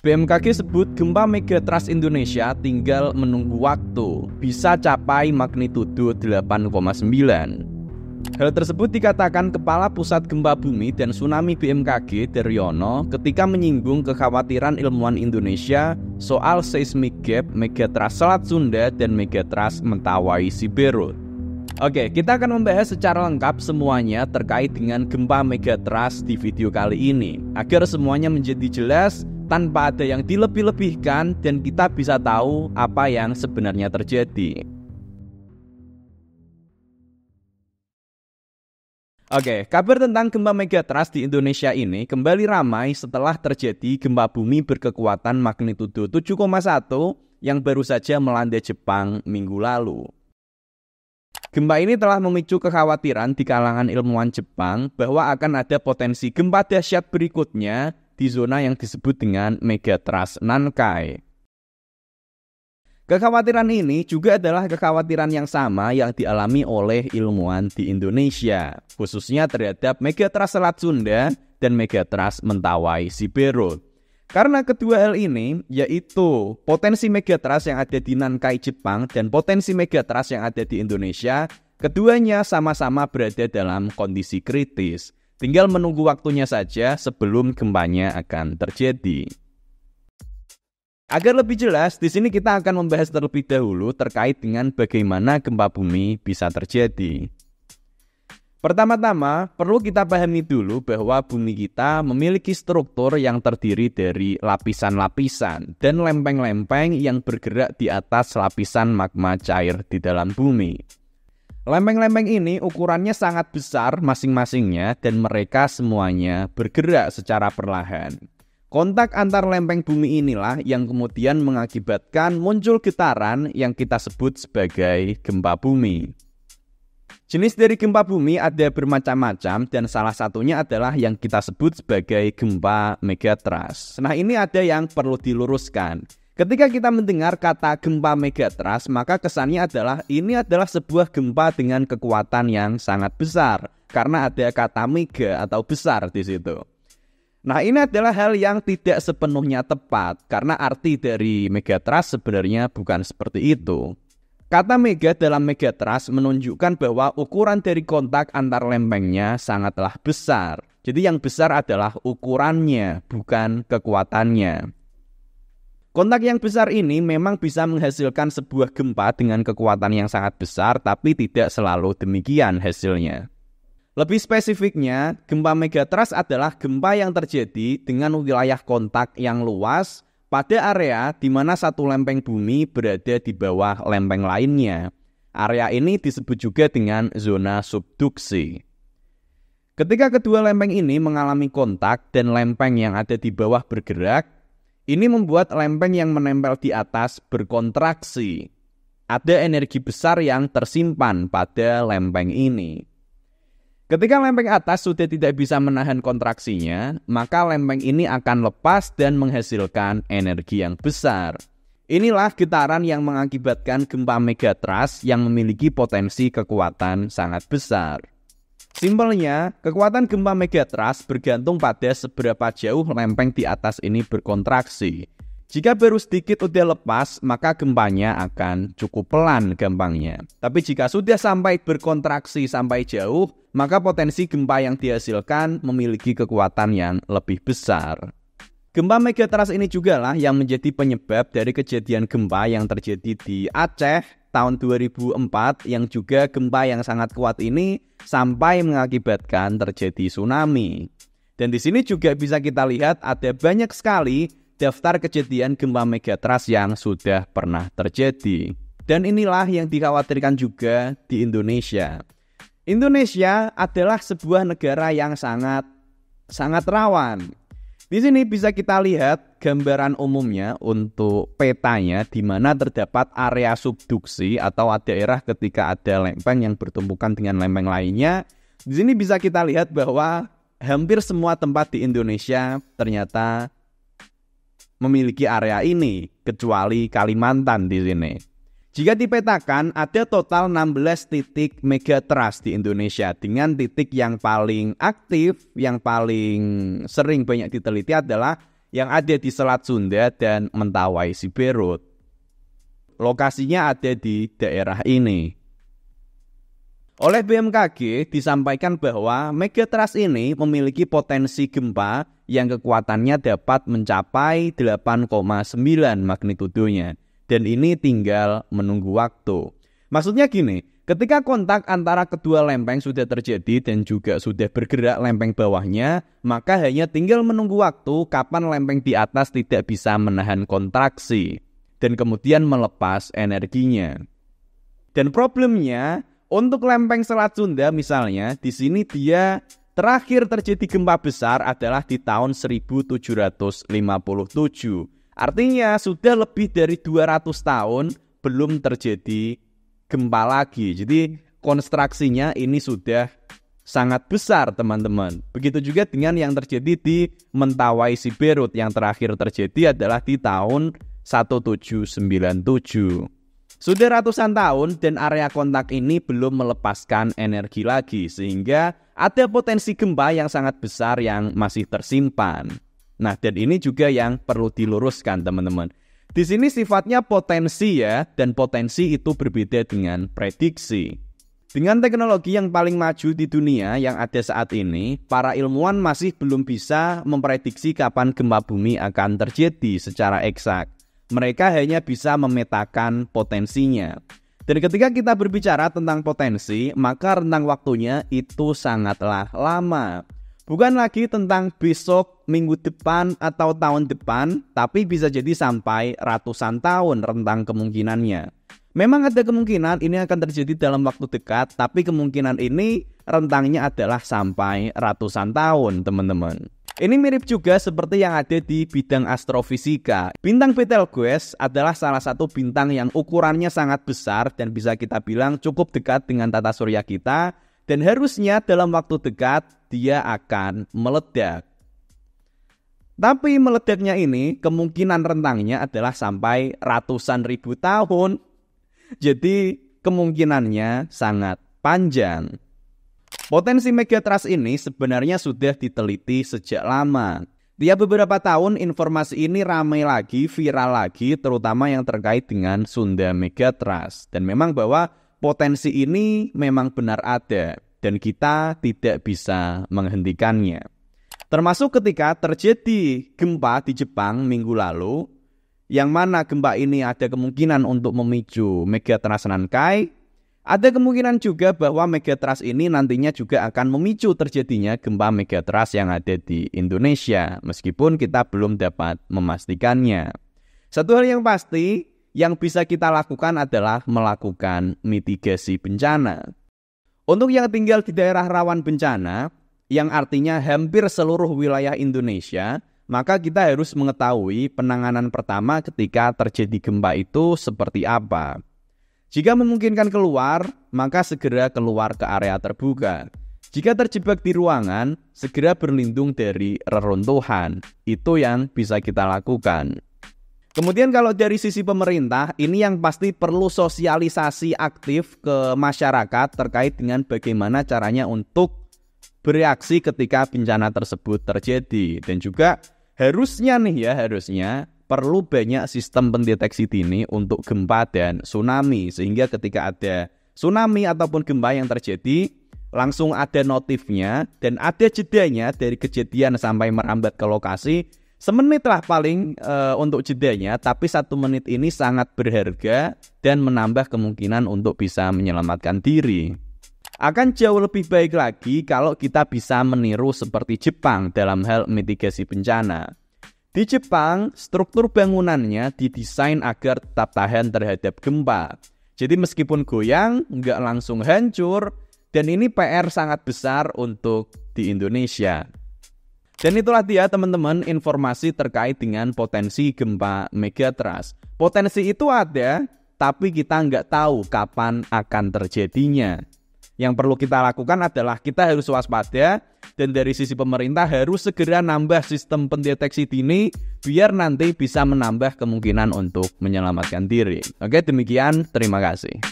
BMKG sebut gempa megatrust Indonesia tinggal menunggu waktu, bisa capai magnitudo 8,9. Hal tersebut dikatakan Kepala Pusat Gempa Bumi dan Tsunami BMKG Daryono ketika menyinggung kekhawatiran ilmuwan Indonesia soal seismic gap megatrust Selat Sunda dan megatrust Mentawai Siberut. Oke, kita akan membahas secara lengkap semuanya terkait dengan gempa megatrust di video kali ini, agar semuanya menjadi jelas tanpa ada yang dilebih-lebihkan dan kita bisa tahu apa yang sebenarnya terjadi. Oke, kabar tentang gempa megatrust di Indonesia ini kembali ramai setelah terjadi gempa bumi berkekuatan magnitudo 7,1 yang baru saja melanda Jepang minggu lalu. Gempa ini telah memicu kekhawatiran di kalangan ilmuwan Jepang bahwa akan ada potensi gempa dahsyat berikutnya di zona yang disebut dengan megatrust Nankai. Kekhawatiran ini juga adalah kekhawatiran yang sama yang dialami oleh ilmuwan di Indonesia, khususnya terhadap megatrust Selat Sunda dan megatrust Mentawai Siberut. Karena kedua hal ini, yaitu potensi megatrust yang ada di Nankai Jepang dan potensi megatrust yang ada di Indonesia, keduanya sama-sama berada dalam kondisi kritis. Tinggal menunggu waktunya saja sebelum gempanya akan terjadi. Agar lebih jelas, di sini kita akan membahas terlebih dahulu terkait dengan bagaimana gempa bumi bisa terjadi. Pertama-tama, perlu kita pahami dulu bahwa bumi kita memiliki struktur yang terdiri dari lapisan-lapisan dan lempeng-lempeng yang bergerak di atas lapisan magma cair di dalam bumi. Lempeng-lempeng ini ukurannya sangat besar masing-masingnya dan mereka semuanya bergerak secara perlahan. Kontak antar lempeng bumi inilah yang kemudian mengakibatkan muncul getaran yang kita sebut sebagai gempa bumi. Jenis dari gempa bumi ada bermacam-macam dan salah satunya adalah yang kita sebut sebagai gempa megatrust. Nah, ini ada yang perlu diluruskan. Ketika kita mendengar kata gempa megatrust, maka kesannya adalah ini adalah sebuah gempa dengan kekuatan yang sangat besar karena ada kata mega atau besar di situ. Nah, ini adalah hal yang tidak sepenuhnya tepat karena arti dari megatrust sebenarnya bukan seperti itu. Kata mega dalam megatrust menunjukkan bahwa ukuran dari kontak antar lempengnya sangatlah besar. Jadi yang besar adalah ukurannya, bukan kekuatannya. Kontak yang besar ini memang bisa menghasilkan sebuah gempa dengan kekuatan yang sangat besar, tapi tidak selalu demikian hasilnya. Lebih spesifiknya, gempa megatrust adalah gempa yang terjadi dengan wilayah kontak yang luas pada area di mana satu lempeng bumi berada di bawah lempeng lainnya. Area ini disebut juga dengan zona subduksi. Ketika kedua lempeng ini mengalami kontak dan lempeng yang ada di bawah bergerak, ini membuat lempeng yang menempel di atas berkontraksi. Ada energi besar yang tersimpan pada lempeng ini. Ketika lempeng atas sudah tidak bisa menahan kontraksinya, maka lempeng ini akan lepas dan menghasilkan energi yang besar. Inilah getaran yang mengakibatkan gempa megatrust yang memiliki potensi kekuatan sangat besar. Simpelnya, kekuatan gempa megatrust bergantung pada seberapa jauh lempeng di atas ini berkontraksi. Jika baru sedikit udah lepas, maka gempanya akan cukup pelan gampangnya. Tapi jika sudah sampai berkontraksi sampai jauh, maka potensi gempa yang dihasilkan memiliki kekuatan yang lebih besar. Gempa megatrust ini juga lah yang menjadi penyebab dari kejadian gempa yang terjadi di Aceh tahun 2004 yang juga gempa yang sangat kuat ini sampai mengakibatkan terjadi tsunami. Dan di sini juga bisa kita lihat ada banyak sekali daftar kejadian gempa megatrust yang sudah pernah terjadi. Dan inilah yang dikhawatirkan juga di Indonesia. Indonesia adalah sebuah negara yang sangat rawan. Di sini bisa kita lihat gambaran umumnya untuk petanya di mana terdapat area subduksi atau daerah ketika ada lempeng yang bertumpukan dengan lempeng lainnya. Di sini bisa kita lihat bahwa hampir semua tempat di Indonesia ternyata memiliki area ini kecuali Kalimantan di sini. Jika dipetakan, ada total 16 titik megatrust di Indonesia dengan titik yang paling aktif, yang paling sering banyak diteliti adalah yang ada di Selat Sunda dan Mentawai Siberut. Lokasinya ada di daerah ini. Oleh BMKG disampaikan bahwa megatrust ini memiliki potensi gempa yang kekuatannya dapat mencapai 8,9 magnitudonya. Dan ini tinggal menunggu waktu. Maksudnya gini, ketika kontak antara kedua lempeng sudah terjadi dan juga sudah bergerak lempeng bawahnya, maka hanya tinggal menunggu waktu kapan lempeng di atas tidak bisa menahan kontraksi dan kemudian melepas energinya. Dan problemnya, untuk lempeng Selat Sunda misalnya, di sini dia terakhir terjadi gempa besar adalah di tahun 1757. Artinya sudah lebih dari 200 tahun belum terjadi gempa lagi. Jadi konstruksinya ini sudah sangat besar teman-teman. Begitu juga dengan yang terjadi di Mentawai Siberut yang terakhir terjadi adalah di tahun 1797. Sudah ratusan tahun dan area kontak ini belum melepaskan energi lagi sehingga ada potensi gempa yang sangat besar yang masih tersimpan. Nah, dan ini juga yang perlu diluruskan teman-teman. Di sini sifatnya potensi ya, dan potensi itu berbeda dengan prediksi. Dengan teknologi yang paling maju di dunia yang ada saat ini, para ilmuwan masih belum bisa memprediksi kapan gempa bumi akan terjadi secara eksak. Mereka hanya bisa memetakan potensinya. Dan ketika kita berbicara tentang potensi, maka rentang waktunya itu sangatlah lama. Bukan lagi tentang besok, minggu depan, atau tahun depan, tapi bisa jadi sampai ratusan tahun rentang kemungkinannya. Memang ada kemungkinan ini akan terjadi dalam waktu dekat, tapi kemungkinan ini rentangnya adalah sampai ratusan tahun, teman-teman. Ini mirip juga seperti yang ada di bidang astrofisika. Bintang Betelgeuse adalah salah satu bintang yang ukurannya sangat besar dan bisa kita bilang cukup dekat dengan tata surya kita, dan harusnya dalam waktu dekat dia akan meledak. Tapi meledaknya ini kemungkinan rentangnya adalah sampai ratusan ribu tahun. Jadi kemungkinannya sangat panjang. Potensi megatrust ini sebenarnya sudah diteliti sejak lama. Tiap beberapa tahun informasi ini ramai lagi, viral lagi, terutama yang terkait dengan Sunda Megatrust. Dan memang bahwa potensi ini memang benar ada dan kita tidak bisa menghentikannya. Termasuk ketika terjadi gempa di Jepang minggu lalu, yang mana gempa ini ada kemungkinan untuk memicu megatrust Nankai. Ada kemungkinan juga bahwa megatrust ini nantinya juga akan memicu terjadinya gempa megatrust yang ada di Indonesia, meskipun kita belum dapat memastikannya. Satu hal yang pasti, yang bisa kita lakukan adalah melakukan mitigasi bencana. Untuk yang tinggal di daerah rawan bencana, yang artinya hampir seluruh wilayah Indonesia, maka kita harus mengetahui penanganan pertama ketika terjadi gempa itu seperti apa. Jika memungkinkan keluar, maka segera keluar ke area terbuka. Jika terjebak di ruangan, segera berlindung dari reruntuhan. Itu yang bisa kita lakukan. Kemudian kalau dari sisi pemerintah, ini yang pasti perlu sosialisasi aktif ke masyarakat terkait dengan bagaimana caranya untuk bereaksi ketika bencana tersebut terjadi. Dan juga harusnya perlu banyak sistem pendeteksi dini untuk gempa dan tsunami. Sehingga ketika ada tsunami ataupun gempa yang terjadi, langsung ada notifnya dan ada jedanya dari kejadian sampai merambat ke lokasi. Semenit lah paling untuk jedanya, tapi 1 menit ini sangat berharga dan menambah kemungkinan untuk bisa menyelamatkan diri. Akan jauh lebih baik lagi kalau kita bisa meniru seperti Jepang dalam hal mitigasi bencana. Di Jepang, struktur bangunannya didesain agar tetap tahan terhadap gempa. Jadi meskipun goyang, nggak langsung hancur, dan ini PR sangat besar untuk di Indonesia. Dan itulah dia teman-teman informasi terkait dengan potensi gempa megatrust. Potensi itu ada, tapi kita nggak tahu kapan akan terjadinya. Yang perlu kita lakukan adalah kita harus waspada, dan dari sisi pemerintah harus segera nambah sistem pendeteksi dini biar nanti bisa menambah kemungkinan untuk menyelamatkan diri. Oke, demikian. Terima kasih.